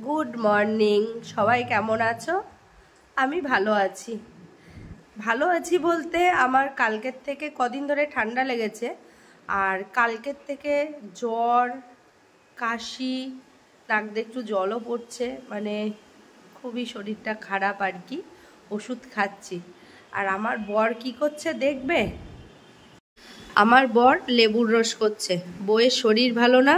Good morning. সবাই কেমন আছো? আমি ভালো আছি বলতে আমার কালকের থেকে কদিন ধরে ঠান্ডা লেগেছে, আর কালকের থেকে জ্বর, কাশি, নাক দিয়ে একটু জলও পড়ছে, মানে খুবই শরীরটা খারাপ আর কি। ওষুধ খাচ্ছি। আর আমার বর কি করছে দেখবে? আমার বর লেবুর রস করছে। বউয়ের শরীর ভালো না,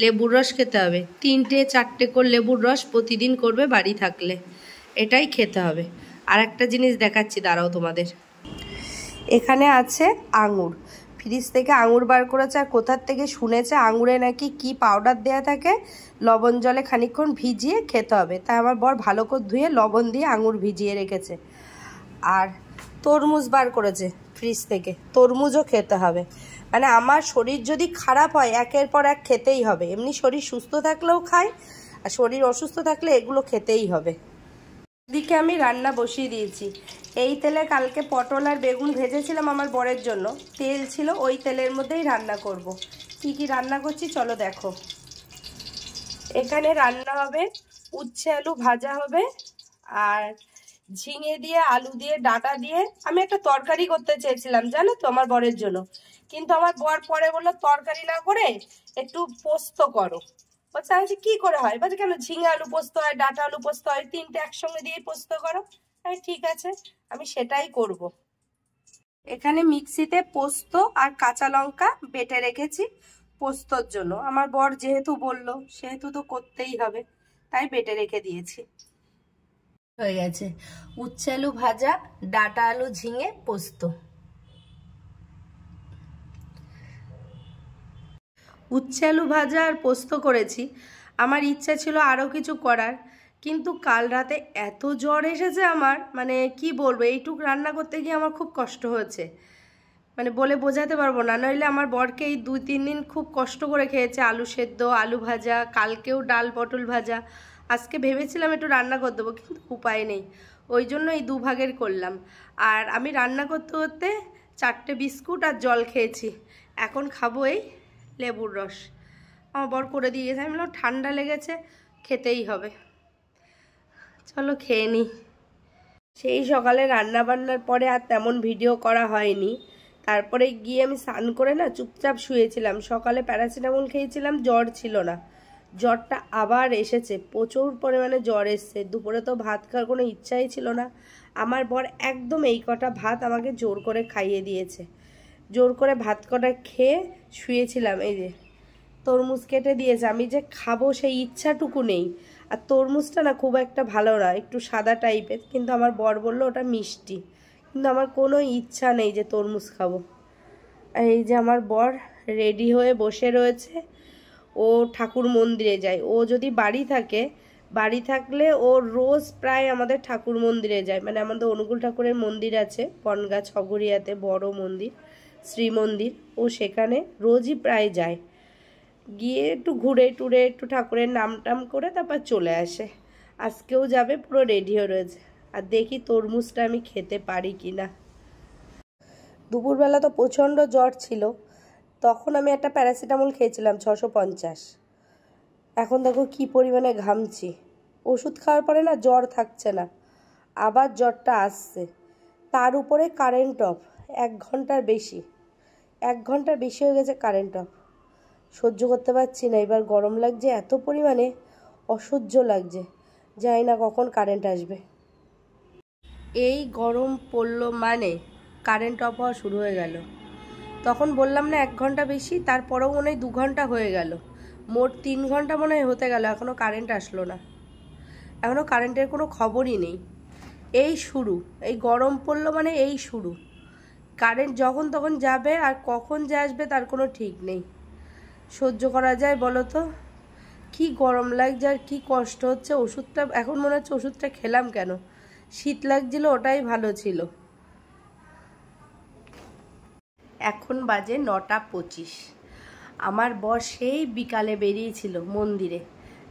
লেবুর রস খেতে হবে। 3-4টে করে লেবুর রস প্রতিদিন করবে বাড়ি থাকলে, এটাই খেতে হবে। আর একটা জিনিস দেখাচ্ছি, দাঁড়াও তোমাদের। এখানে আছে আঙুর, ফ্রিজ থেকে আঙুর বার করেছে। আর কোথার থেকে শুনেছে আঙুরে নাকি কি পাউডার দেয়া থাকে, লবণ জলে খানিকক্ষণ ভিজিয়ে খেতে হবে। তাই আমার বর ভালো করে ধুয়ে লবণ দিয়ে আঙুর ভিজিয়ে রেখেছে। আর তরমুজ বার করেছে ফ্রিজ থেকে, তরমুজও খেতে হবে। মানে আমার শরীর যদি খারাপ হয় একের পর এক খেতেই হবে। এমনি শরীর সুস্থ থাকলেও খাই, আর শরীর অসুস্থ থাকলে এগুলো খেতেই হবে। এদিকে আমি রান্না বসিয়ে দিয়েছি। এই তেলে কালকে পটল আর বেগুন ভেজেছিলাম আমার বরের জন্য, তেল ছিল, ওই তেলের মধ্যেই রান্না করব। কি কি রান্না করছি চলো দেখো। এখানে রান্না হবে উচ্ছে আলু ভাজা হবে, আর ঝিঙে দিয়ে আলু দিয়ে ডাঁটা দিয়ে আমি একটা তরকারি করতে চেয়েছিলাম জানো তো আমার বরের জন্য। কিন্তু আমার বর পরে বললো তরকারি না করে একটু পোস্ত করো। বলছে আমি কি করে হয়? বলছে কেন, ঝিঙে আলু পোস্ত হয়, ডাঁটা আলু পোস্ত হয়, তিনটে একসঙ্গে দিয়ে পোস্ত করো। আমি ঠিক আছে, আমি সেটাই করব। এখানে মিক্সিতে পোস্ত আর কাঁচা লঙ্কা বেটে রেখেছি পোস্তর জন্য। আমার বর যেহেতু বললো সেহেতু তো করতেই হবে, তাই বেটে রেখে দিয়েছি। হয়ে গেছে উচ্ছে আলু ভাজা, ডাঁটা আলু ঝিঙে পোস্ত। উচ্ছে আলু ভাজা আর পোস্ত করেছি। আমার ইচ্ছা ছিল আরও কিছু করার, কিন্তু কাল রাতে এত জ্বর এসেছে আমার, মানে কি বলবো, এইটুক রান্না করতে গিয়ে আমার খুব কষ্ট হয়েছে, মানে বলে বোঝাতে পারবো না। নইলে আমার বরকে এই 2-3 দিন খুব কষ্ট করে খেয়েছে, আলু সেদ্ধ, আলু ভাজা, কালকেও ডাল পটল ভাজা। আজকে ভেবেছিলাম একটু রান্না করে দেবো, কিন্তু উপায় নেই, ওই জন্য এই দুভাগের করলাম। আর আমি রান্না করতে করতে 4টে বিস্কুট আর জল খেয়েছি। এখন খাবো এই লেবুর রস। আমার বর করে দিয়ে গেছে, আমি বললাম ঠান্ডা লেগেছে, খেতেই হবে, চলো খেয়ে নিই। সেই সকালে রান্না বান্নার পরে আর তেমন ভিডিও করা হয়নি। তারপরে গিয়ে আমি স্নান করে না চুপচাপ শুয়েছিলাম। সকালে প্যারাসিটামল খেয়েছিলাম, জ্বর ছিল না, জ্বরটা আবার এসেছে, প্রচুর পরিমাণে জ্বর এসছে। দুপুরে তো ভাত খাওয়ার কোনো ইচ্ছাই ছিল না। আমার বর একদম এই কটা ভাত আমাকে জোর করে খাইয়ে দিয়েছে। জোর করে ভাত কটা খেয়ে শুয়েছিলাম। এই যে তরমুজ কেটে দিয়েছে, আমি যে খাবো সেই ইচ্ছাটুকু নেই। আর তরমুজটা না খুব একটা ভালো না, একটু সাদা টাইপের, কিন্তু আমার বর বললো ওটা মিষ্টি, কিন্তু আমার কোনো ইচ্ছা নেই যে তরমুজ খাবো। আর এই যে আমার বর রেডি হয়ে বসে রয়েছে, ও ঠাকুর মন্দিরে যায়। ও যদি বাড়ি থাকে, বাড়ি থাকলে ও রোজ প্রায় আমাদের ঠাকুর মন্দিরে যায়। মানে আমাদের অনুকূল ঠাকুরের মন্দির আছে বনগাঁ ছগড়িয়াতে, বড় মন্দির, শ্রী মন্দির। ও সেখানে রোজই প্রায় যায়, গিয়ে একটু ঘুরে টুরে একটু ঠাকুরের নাম টাম করে তারপর চলে আসে। আজকেও যাবে, পুরো রেডি হয়ে রয়েছে। আর দেখি তরমুজটা আমি খেতে পারি কি না। দুপুরবেলা তো প্রচণ্ড জ্বর ছিল, তখন আমি একটা প্যারাসিটামল খেয়েছিলাম 650। এখন দেখো কি পরিমাণে ঘামছি। ওষুধ খাওয়ার পরে না জ্বর থাকছে না, আবার জ্বরটা আসছে। তার উপরে কারেন্ট অফ, 1 ঘন্টার বেশি, 1 ঘন্টার বেশি হয়ে গেছে কারেন্ট অফ। সহ্য করতে পারছি না। এবার গরম লাগছে এত পরিমাণে, অসহ্য লাগছে, জানি না কখন কারেন্ট আসবে। এই গরম পড়লো মানে কারেন্ট অফ হওয়া শুরু হয়ে গেল। তখন বললাম না 1 ঘন্টা বেশি, তারপরেও মনে হয় 2 ঘন্টা হয়ে গেল, মোট 3 ঘন্টা মনে হয় হতে গেল, এখনও কারেন্ট আসলো না। এখনও কারেন্টের কোনো খবরই নেই। এই শুরু, এই গরম পড়লো মানে এই শুরু। কারেন্ট যখন তখন যাবে, আর কখন যে আসবে তার কোনো ঠিক নেই। সহ্য করা যায় বলো তো? কি গরম লাগছে আর কি কষ্ট হচ্ছে। ওষুধটা এখন মনে হচ্ছে ওষুধটা খেলাম কেন, শীত লাগছিল, ওটাই ভালো ছিল। এখন বাজে 9টা 25। আমার বর সেই বিকালে বেরিয়েছিল মন্দিরে,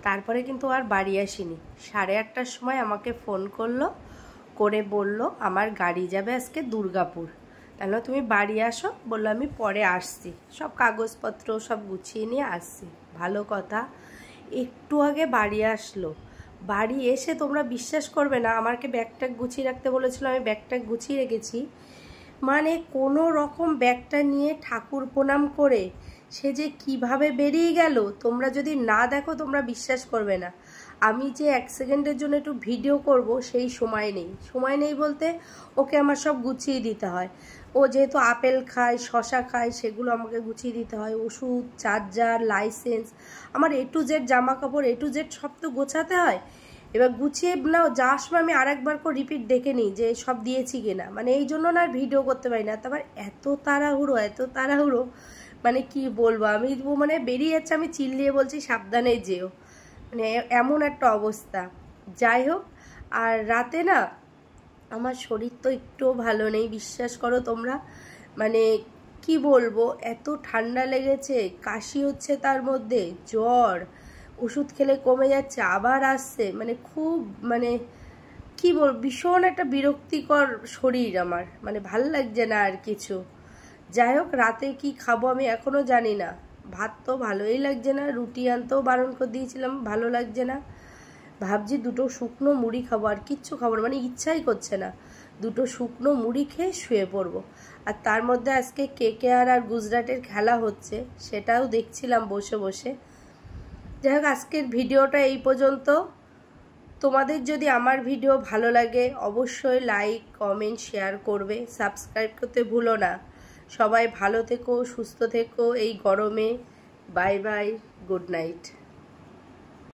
তারপরে কিন্তু আর বাড়ি আসেনি। 8:30টার সময় আমাকে ফোন করলো, করে বলল আমার গাড়ি যাবে আজকে দুর্গাপুর, তাহলে তুমি বাড়ি আসো। বললো আমি পরে আসছি, সব কাগজপত্র সব গুছিয়ে নিয়ে আসছি। ভালো কথা, একটু আগে বাড়ি আসলো। বাড়ি এসে তোমরা বিশ্বাস করবে না, আমাকে ব্যাগটা গুছিয়ে রাখতে বলেছিল, আমি ব্যাগটা গুছিয়ে রেখেছি। মানে কোনো রকম ব্যাগটা নিয়ে ঠাকুর প্রণাম করে সে যে কিভাবে বেরিয়ে গেল, তোমরা যদি না দেখো তোমরা বিশ্বাস করবে না। আমি যে 1 সেকেন্ডের জন্য একটু ভিডিও করব সেই সময় নেই। সময় নেই বলতে ওকে আমার সব গুছিয়ে দিতে হয়। ও যেহেতু আপেল খায়, শশা খায়, সেগুলো আমাকে গুছিয়ে দিতে হয়। ওষুধ, চার্জার, লাইসেন্স, আমার A to Z জামা কাপড় A to Z সব তো গোছাতে হয়। এবার গুছিয়ে নাও যাওয়ার সময় আমি আরেকবার করে রিপিট দেখে নিই যে সব দিয়েছি কিনা। মানে এই জন্য না আর ভিডিও করতে পারি না। তারপর এত তাড়াহুড়ো মানে কি বলবো, আমি মানে বেরিয়ে যাচ্ছে, আমি চিল্লিয়ে বলছি সাবধানে যেও, মানে এমন একটা অবস্থা। যাই হোক, আর রাতে না আমার শরীর তো একটুও ভালো নেই, বিশ্বাস করো তোমরা। মানে কি বলবো, এত ঠান্ডা লেগেছে, কাশি হচ্ছে, তার মধ্যে জ্বর, ওষুধ খেলে কমে যাচ্ছে আবার আসছে। মানে খুব মানে কি বল, ভীষণ একটা বিরক্তিকর শরীর আমার, মানে ভাল লাগছে না আর কিছু। যাই হোক, রাতে কি খাবো আমি এখনো জানি না। ভাত তো ভালোই লাগছে না, রুটি আনতেও বারণ করে দিয়েছিলাম, ভালো লাগছে না। ভাবছি দুটো শুকনো মুড়ি খাবো, আর কিচ্ছু খাবো না, মানে ইচ্ছাই করছে না। দুটো শুকনো মুড়ি খেয়ে শুয়ে পড়বো। আর তার মধ্যে আজকে KKR আর গুজরাটের খেলা হচ্ছে, সেটাও দেখছিলাম বসে বসে। যাই হোক, আজকের ভিডিওটা এই পর্যন্ত। তোমাদের যদি আমার ভিডিও ভালো লাগে অবশ্যই লাইক, কমেন্ট, শেয়ার করবে, সাবস্ক্রাইব করতে ভুলো না। সবাই ভালো থেকো, সুস্থ থেকো এই গরমে। Bye bye, good night.